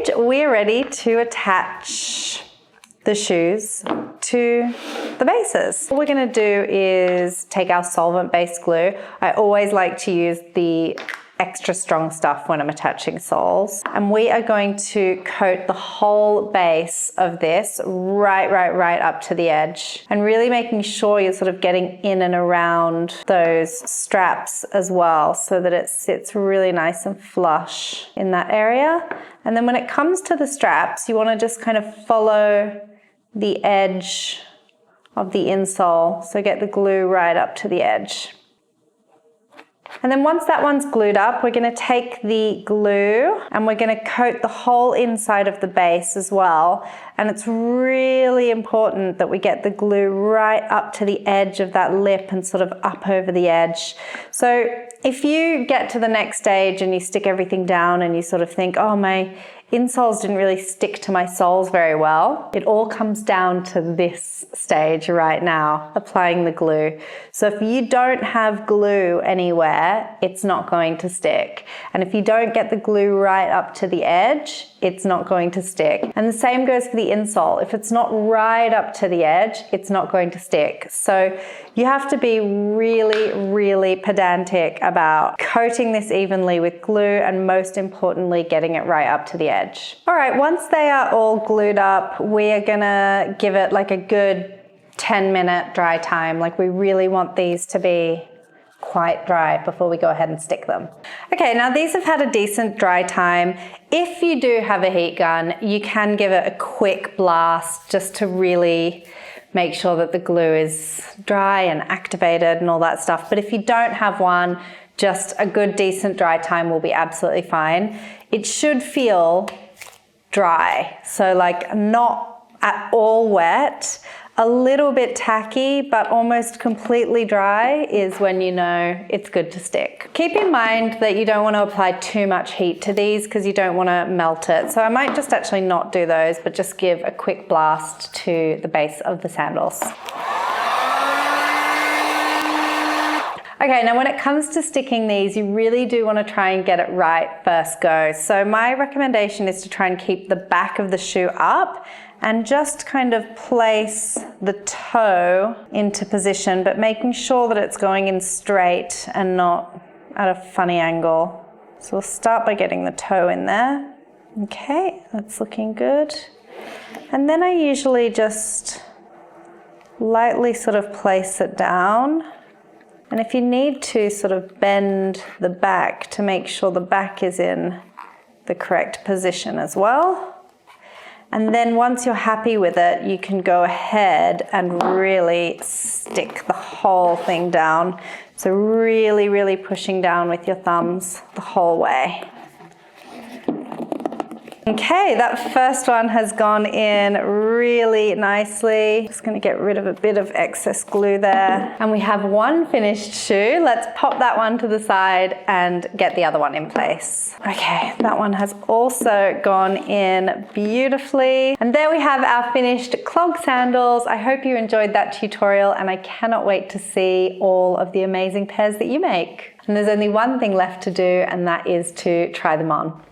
stage, we're ready to attach the shoes to the bases. What we're going to do is take our solvent-based glue. I always like to use the extra strong stuff when I'm attaching soles. And we are going to coat the whole base of this right up to the edge. And really making sure you're sort of getting in and around those straps as well so that it sits really nice and flush in that area. And then when it comes to the straps, you want to just kind of follow the edge of the insole. So get the glue right up to the edge. And then once that one's glued up, we're going to take the glue and we're going to coat the whole inside of the base as well. And it's really important that we get the glue right up to the edge of that lip and sort of up over the edge. So if you get to the next stage and you stick everything down and you sort of think, oh, my insoles didn't really stick to my soles very well, it all comes down to this stage right now, applying the glue. So if you don't have glue anywhere, it's not going to stick. And if you don't get the glue right up to the edge, it's not going to stick. And the same goes for the insole. If it's not right up to the edge, it's not going to stick. So you have to be really pedantic about coating this evenly with glue and most importantly, getting it right up to the edge. All right, once they are all glued up, we are gonna give it like a good 10-minute dry time. Like we really want these to be quite dry before we go ahead and stick them. Okay, now these have had a decent dry time. If you do have a heat gun, you can give it a quick blast just to really make sure that the glue is dry and activated and all that stuff. But if you don't have one, just a good decent dry time will be absolutely fine. It should feel dry, so like not at all wet. A little bit tacky, but almost completely dry is when you know it's good to stick. Keep in mind that you don't want to apply too much heat to these because you don't want to melt it. So I might just actually not do those, but just give a quick blast to the base of the sandals. Okay, now when it comes to sticking these, you really do want to try and get it right first go. So my recommendation is to try and keep the back of the shoe up and just kind of place the toe into position, but making sure that it's going in straight and not at a funny angle. So we'll start by getting the toe in there. Okay, that's looking good. And then I usually just lightly sort of place it down. And if you need to, sort of bend the back to make sure the back is in the correct position as well. And then once you're happy with it, you can go ahead and really stick the whole thing down. So really pushing down with your thumbs the whole way. Okay, that first one has gone in really nicely. Just going to get rid of a bit of excess glue there. And we have one finished shoe. Let's pop that one to the side and get the other one in place. Okay, that one has also gone in beautifully. And there we have our finished clog sandals. I hope you enjoyed that tutorial and I cannot wait to see all of the amazing pairs that you make. And there's only one thing left to do, and that is to try them on.